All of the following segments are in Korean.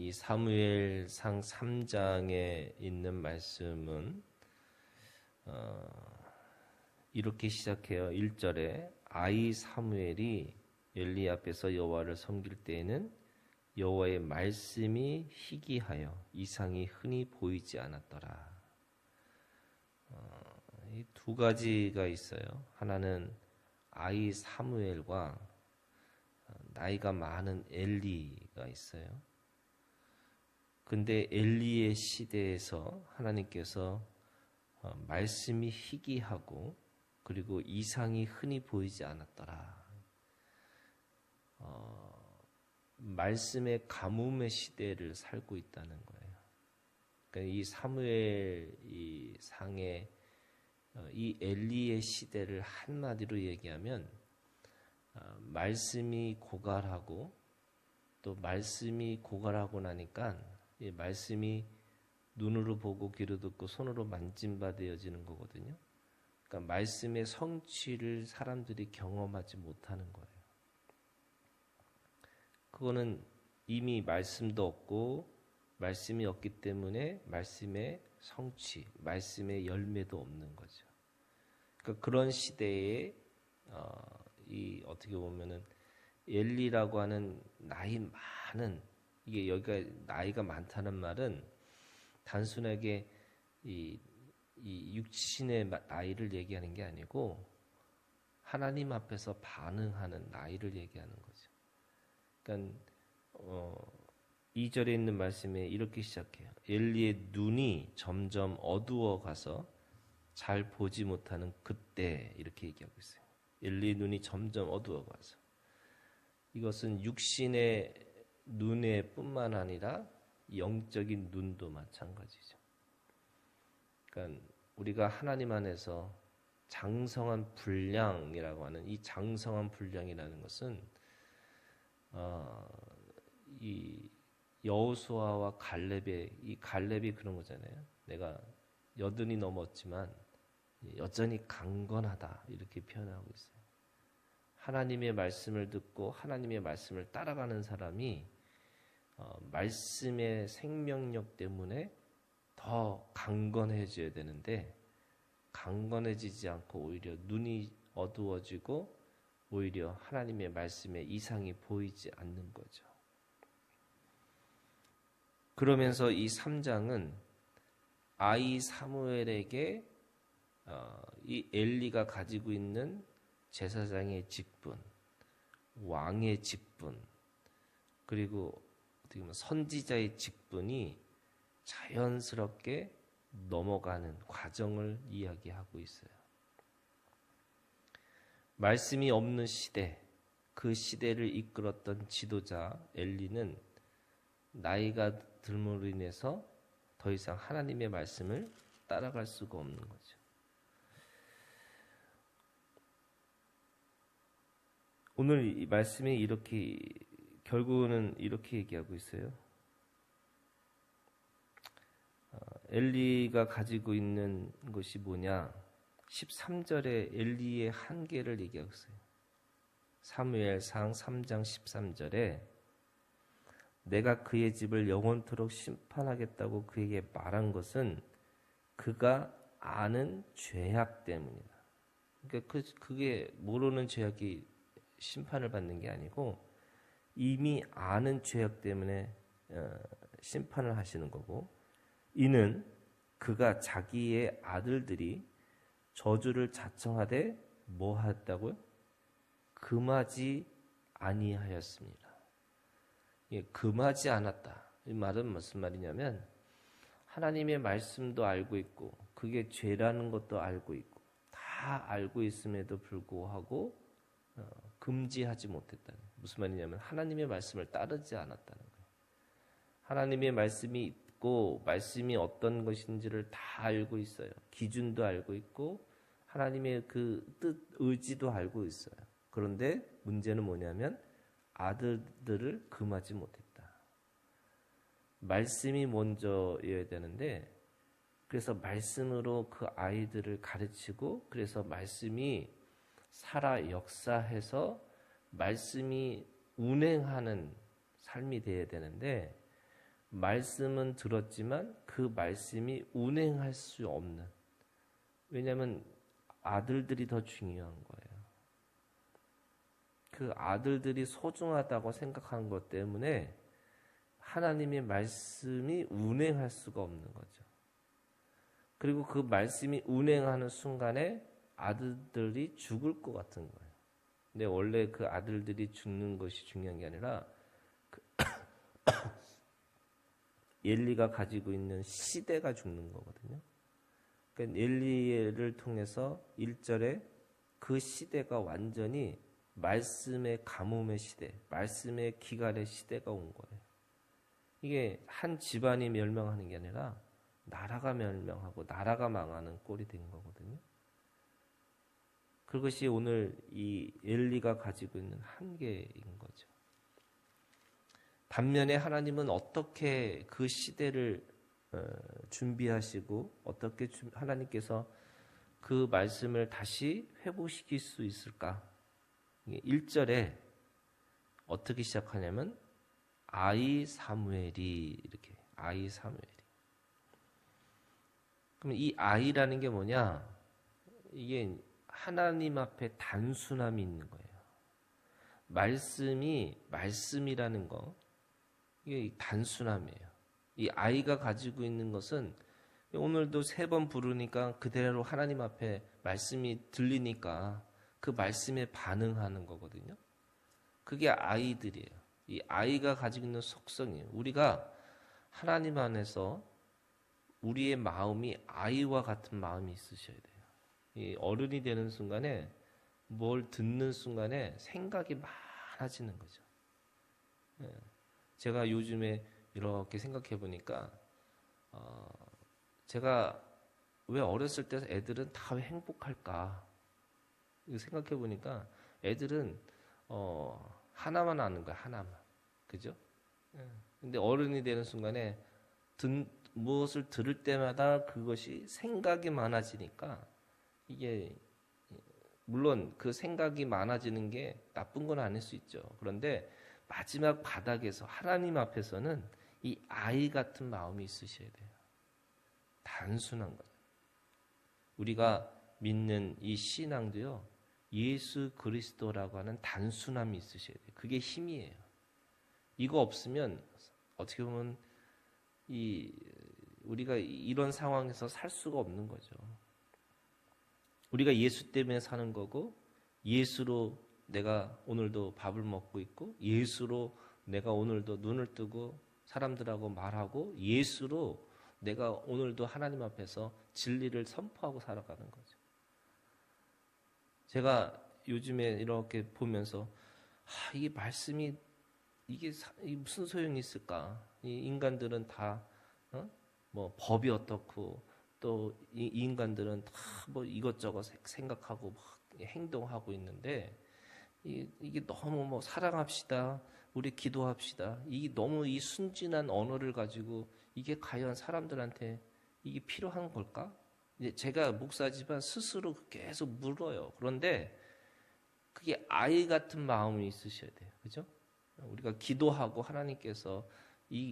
이 사무엘상 3장에 있는 말씀은 이렇게 시작해요. 1절에 아이 사무엘이 엘리 앞에서 여호와를 섬길 때에는 여호와의 말씀이 희귀하여 이상이 흔히 보이지 않았더라. 이 두 가지가 있어요. 하나는 아이 사무엘과 나이가 많은 엘리가 있어요. 근데 엘리의 시대에서 하나님께서 말씀이 희귀하고 그리고 이상이 흔히 보이지 않았더라. 말씀의 가뭄의 시대를 살고 있다는 거예요. 그러니까 이 사무엘 이 상의 이 엘리의 시대를 한마디로 얘기하면 말씀이 고갈하고 또 말씀이 고갈하고 나니까 이 말씀이 눈으로 보고 귀로 듣고 손으로 만진바 되어지는 거거든요. 그러니까 말씀의 성취를 사람들이 경험하지 못하는 거예요. 그거는 이미 말씀도 없고 말씀이 없기 때문에 말씀의 성취, 말씀의 열매도 없는 거죠. 그러니까 그런 시대에 이 어떻게 보면은 엘리라고 하는 나이 많은 이게 여기가 나이가 많다는 말은 단순하게 이 육신의 나이를 얘기하는 게 아니고 하나님 앞에서 반응하는 나이를 얘기하는 거죠. 그러니까 2절에 있는 말씀에 이렇게 시작해요. 엘리의 눈이 점점 어두워 가서 잘 보지 못하는 그때 이렇게 얘기하고 있어요. 엘리의 눈이 점점 어두워 가서 이것은 육신의 눈에 뿐만 아니라 영적인 눈도 마찬가지죠. 그러니까 우리가 하나님 안에서 장성한 분량이라고 하는 이 장성한 분량이라는 것은 이 여호수아와 이 갈렙이 그런 거잖아요. 내가 80이 넘었지만 여전히 강건하다 이렇게 표현하고 있어요. 하나님의 말씀을 듣고 하나님의 말씀을 따라가는 사람이 말씀의 생명력 때문에 더 강건해져야 되는데 강건해지지 않고 오히려 눈이 어두워지고 오히려 하나님의 말씀에 이상이 보이지 않는 거죠. 그러면서 이 3장은 아이 사무엘에게 이 엘리가 가지고 있는 제사장의 직분, 왕의 직분, 그리고 어떻게 보면 선지자의 직분이 자연스럽게 넘어가는 과정을 이야기하고 있어요. 말씀이 없는 시대, 그 시대를 이끌었던 지도자 엘리는 나이가 들므로 인해서 더 이상 하나님의 말씀을 따라갈 수가 없는 거죠. 오늘 이 말씀이 이렇게 결국은 이렇게 얘기하고 있어요. 엘리가 가지고 있는 것이 뭐냐? 13절에 엘리의 한계를 얘기하고 있어요. 사무엘상 3장 13절에 내가 그의 집을 영원토록 심판하겠다고 그에게 말한 것은 그가 아는 죄악 때문이다. 그러니까 그게 모르는 죄악이 심판을 받는 게 아니고 이미 아는 죄악 때문에 심판을 하시는 거고 이는 그가 자기의 아들들이 저주를 자청하되 뭐 하였다고요? 금하지 아니하였습니다. 금하지 않았다. 이 말은 무슨 말이냐면 하나님의 말씀도 알고 있고 그게 죄라는 것도 알고 있고 다 알고 있음에도 불구하고 금지하지 못했다는 거예요. 무슨 말이냐면 하나님의 말씀을 따르지 않았다는 거예요. 하나님의 말씀이 있고 말씀이 어떤 것인지를 다 알고 있어요. 기준도 알고 있고 하나님의 그 뜻, 의지도 알고 있어요. 그런데 문제는 뭐냐면 아들들을 금하지 못했다. 말씀이 먼저여야 되는데 그래서 말씀으로 그 아이들을 가르치고 그래서 말씀이 살아 역사해서 말씀이 운행하는 삶이 되어야 되는데 말씀은 들었지만 그 말씀이 운행할 수 없는. 왜냐하면 아들들이 더 중요한 거예요. 그 아들들이 소중하다고 생각한 것 때문에 하나님의 말씀이 운행할 수가 없는 거죠. 그리고 그 말씀이 운행하는 순간에 아들들이 죽을 것 같은 거예요. 근데 원래 그 아들들이 죽는 것이 중요한 게 아니라 엘리가 가지고 있는 시대가 죽는 거거든요. 그러니까 엘리를 통해서 1절에 그 시대가 완전히 말씀의 가뭄의 시대, 말씀의 기갈의 시대가 온 거예요. 이게 한 집안이 멸망하는 게 아니라 나라가 멸망하고 나라가 망하는 꼴이 된 거거든요. 그것이 오늘 이 엘리가 가지고 있는 한계인 거죠. 반면에 하나님은 어떻게 그 시대를 준비하시고 어떻게 하나님께서 그 말씀을 다시 회복시킬 수 있을까? 1절에 어떻게 시작하냐면 아이 사무엘이 이렇게 아이 사무엘이. 그럼 이 아이라는 게 뭐냐? 이게 하나님 앞에 단순함이 있는 거예요. 말씀이 말씀이라는 거 이게 단순함이에요. 이 아이가 가지고 있는 것은 오늘도 3번 부르니까 그대로 하나님 앞에 말씀이 들리니까 그 말씀에 반응하는 거거든요. 그게 아이들이에요. 이 아이가 가지고 있는 속성이에요. 우리가 하나님 안에서 우리의 마음이 아이와 같은 마음이 있으셔야 돼요. 이 어른이 되는 순간에 뭘 듣는 순간에 생각이 많아지는 거죠. 제가 요즘에 이렇게 생각해 보니까 제가 왜 어렸을 때 애들은 다 왜 행복할까? 생각해 보니까 애들은 하나만 아는 거야, 하나만. 그죠? 근데 어른이 되는 순간에 무엇을 들을 때마다 그것이 생각이 많아지니까 이게 물론 그 생각이 많아지는 게 나쁜 건 아닐 수 있죠. 그런데 마지막 바닥에서 하나님 앞에서는 이 아이 같은 마음이 있으셔야 돼요. 단순한 거예요. 우리가 믿는 이 신앙도요. 예수 그리스도라고 하는 단순함이 있으셔야 돼요. 그게 힘이에요. 이거 없으면 어떻게 보면 우리가 이런 상황에서 살 수가 없는 거죠. 우리가 예수 때문에 사는 거고 예수로 내가 오늘도 밥을 먹고 있고 예수로 내가 오늘도 눈을 뜨고 사람들하고 말하고 예수로 내가 오늘도 하나님 앞에서 진리를 선포하고 살아가는 거죠. 제가 요즘에 이렇게 보면서 이 말씀이 이게 무슨 소용이 있을까? 이 인간들은 다 뭐 법이 어떻고 또 이 인간들은 다 뭐 이것저것 생각하고 막 행동하고 있는데 이게 너무 뭐 사랑합시다. 우리 기도합시다. 이게 너무 이 순진한 언어를 가지고 이게 과연 사람들한테 이게 필요한 걸까? 이제 제가 목사지만 스스로 계속 물어요. 그런데 그게 아이 같은 마음이 있으셔야 돼요. 그죠? 우리가 기도하고 하나님께서 이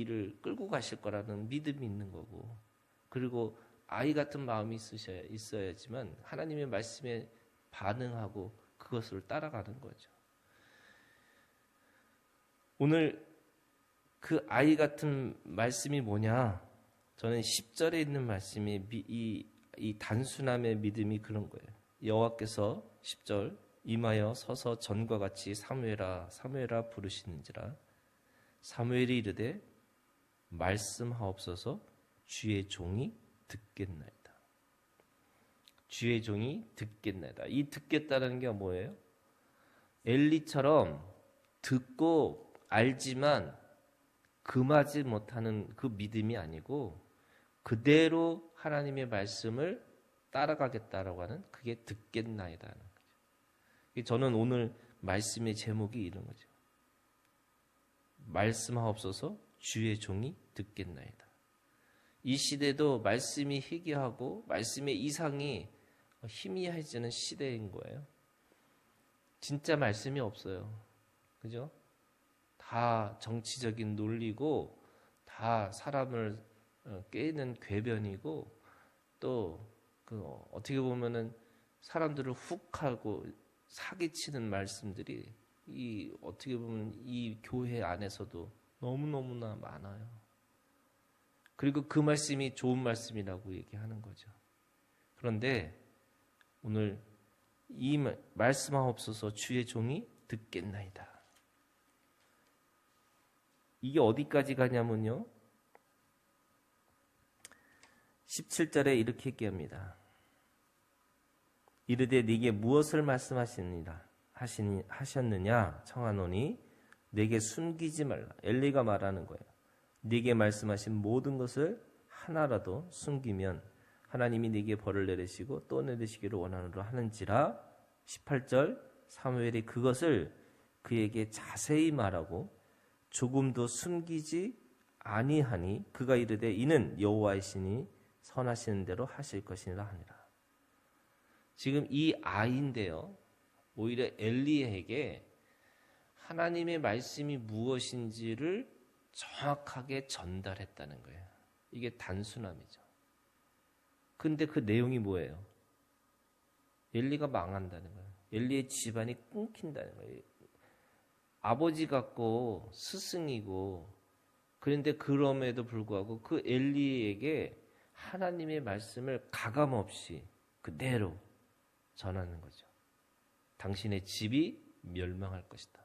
일을 끌고 가실 거라는 믿음이 있는 거고 그리고 아이 같은 마음이 있어야지만 하나님의 말씀에 반응하고 그것을 따라가는 거죠. 오늘 그 아이 같은 말씀이 뭐냐? 저는 10절에 있는 말씀이 이 단순함의 믿음이 그런 거예요. 여호와께서 10절 임하여 서서 전과 같이 사무엘아 사무엘아 부르시는지라 사무엘이 이르되 말씀하옵소서 주의 종이 듣겠나이다. 주의 종이 듣겠나이다. 이 듣겠다는 게 뭐예요? 엘리처럼 듣고 알지만 금하지 못하는 그 믿음이 아니고 그대로 하나님의 말씀을 따라가겠다라고 하는 그게 듣겠나이다는 거죠. 저는 오늘 말씀의 제목이 이런 거죠. 말씀하옵소서 주의 종이 듣겠나이다. 이 시대도 말씀이 희귀하고 말씀의 이상이 희미해지는 시대인 거예요. 진짜 말씀이 없어요. 그죠? 다 정치적인 논리고 다 사람을 깨는 궤변이고 또 그 어떻게 보면은 사람들을 훅하고 사기치는 말씀들이 이 어떻게 보면 이 교회 안에서도 너무너무나 많아요. 그리고 그 말씀이 좋은 말씀이라고 얘기하는 거죠. 그런데 오늘 이 말씀하옵소서 주의 종이 듣겠나이다. 이게 어디까지 가냐면요. 17절에 이렇게 얘기합니다. 이르되 네게 무엇을 하셨느냐 청하노니 네게 숨기지 말라. 엘리가 말하는 거예요. 네게 말씀하신 모든 것을 하나라도 숨기면 하나님이 네게 벌을 내리시고 또 내리시기를 원하노라 하는지라. 18절 사무엘이 그것을 그에게 자세히 말하고 조금도 숨기지 아니하니 그가 이르되 이는 여호와의 신이 선하시는 대로 하실 것이니라 하니라. 지금 이 아이인데요. 오히려 엘리에게 하나님의 말씀이 무엇인지를 정확하게 전달했다는 거예요. 이게 단순함이죠. 근데 그 내용이 뭐예요? 엘리가 망한다는 거예요. 엘리의 집안이 끊긴다는 거예요. 아버지 같고 스승이고 그런데 그럼에도 불구하고 그 엘리에게 하나님의 말씀을 가감없이 그대로 전하는 거죠. 당신의 집이 멸망할 것이다.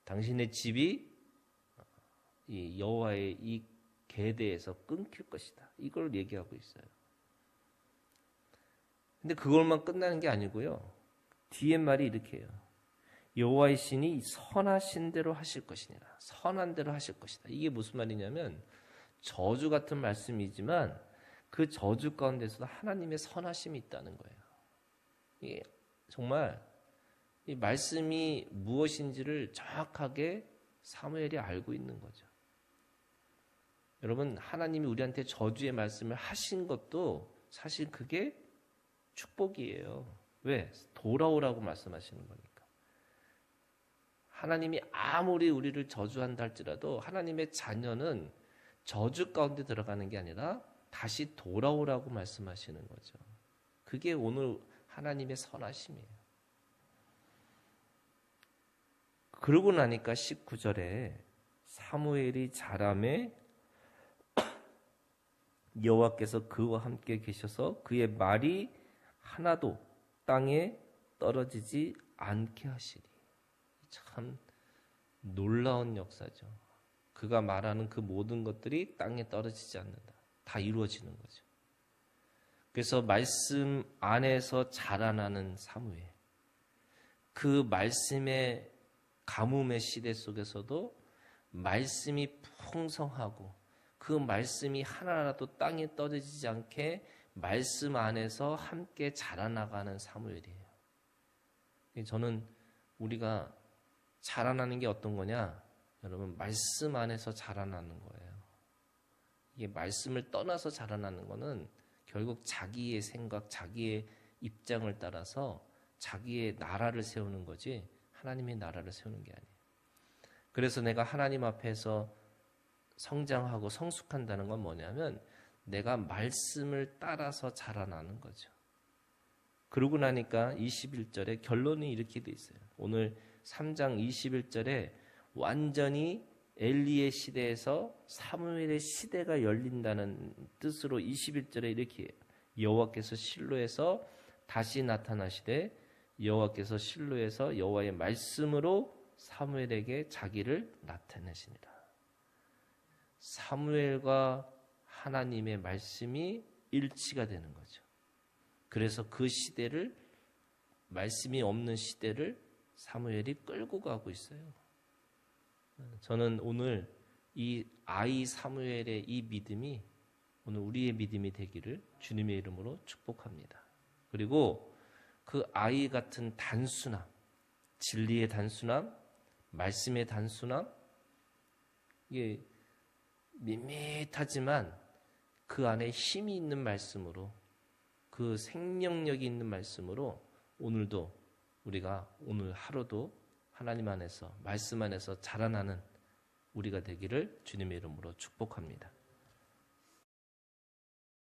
당신의 집이 이 여호와의 이 계대에서 끊길 것이다. 이걸 얘기하고 있어요. 근데 그걸만 끝나는 게 아니고요. 뒤에 말이 이렇게 해요. 여호와의 신이 선하신 대로 하실 것이니라. 선한 대로 하실 것이다. 이게 무슨 말이냐면 저주 같은 말씀이지만 그 저주 가운데서도 하나님의 선하심이 있다는 거예요. 이게 정말 이 말씀이 무엇인지를 정확하게 사무엘이 알고 있는 거죠. 여러분, 하나님이 우리한테 저주의 말씀을 하신 것도 사실 그게 축복이에요. 왜? 돌아오라고 말씀하시는 거니까. 하나님이 아무리 우리를 저주한다 할지라도 하나님의 자녀는 저주 가운데 들어가는 게 아니라 다시 돌아오라고 말씀하시는 거죠. 그게 오늘 하나님의 선하심이에요. 그러고 나니까 19절에 사무엘이 자라매 여호와께서 그와 함께 계셔서 그의 말이 하나도 땅에 떨어지지 않게 하시리. 참 놀라운 역사죠. 그가 말하는 그 모든 것들이 땅에 떨어지지 않는다. 다 이루어지는 거죠. 그래서 말씀 안에서 자라나는 사무엘. 그 말씀의 가뭄의 시대 속에서도 말씀이 풍성하고 그 말씀이 하나라도 땅에 떨어지지 않게 말씀 안에서 함께 자라나가는 사무엘이에요. 저는 우리가 자라나는 게 어떤 거냐? 여러분, 말씀 안에서 자라나는 거예요. 이게 말씀을 떠나서 자라나는 거는 결국 자기의 생각, 자기의 입장을 따라서 자기의 나라를 세우는 거지 하나님의 나라를 세우는 게 아니에요. 그래서 내가 하나님 앞에서 성장하고 성숙한다는 건 뭐냐면 내가 말씀을 따라서 자라나는 거죠. 그러고 나니까 21절에 결론이 이렇게 돼 있어요. 오늘 3장 21절에 완전히 엘리의 시대에서 사무엘의 시대가 열린다는 뜻으로 21절에 이렇게 해요. 여호와께서 실로에서 다시 나타나시되 여호와께서 실로에서 여호와의 말씀으로 사무엘에게 자기를 나타내시니라. 사무엘과 하나님의 말씀이 일치가 되는 거죠. 그래서 그 시대를, 말씀이 없는 시대를 사무엘이 끌고 가고 있어요. 저는 오늘 이 아이 사무엘의 이 믿음이 오늘 우리의 믿음이 되기를 주님의 이름으로 축복합니다. 그리고 그 아이 같은 단순함, 진리의 단순함, 말씀의 단순함, 이게 밋밋하지만 그 안에 힘이 있는 말씀으로, 그 생명력이 있는 말씀으로 오늘도 우리가 오늘 하루도 하나님 안에서, 말씀 안에서 자라나는 우리가 되기를 주님의 이름으로 축복합니다.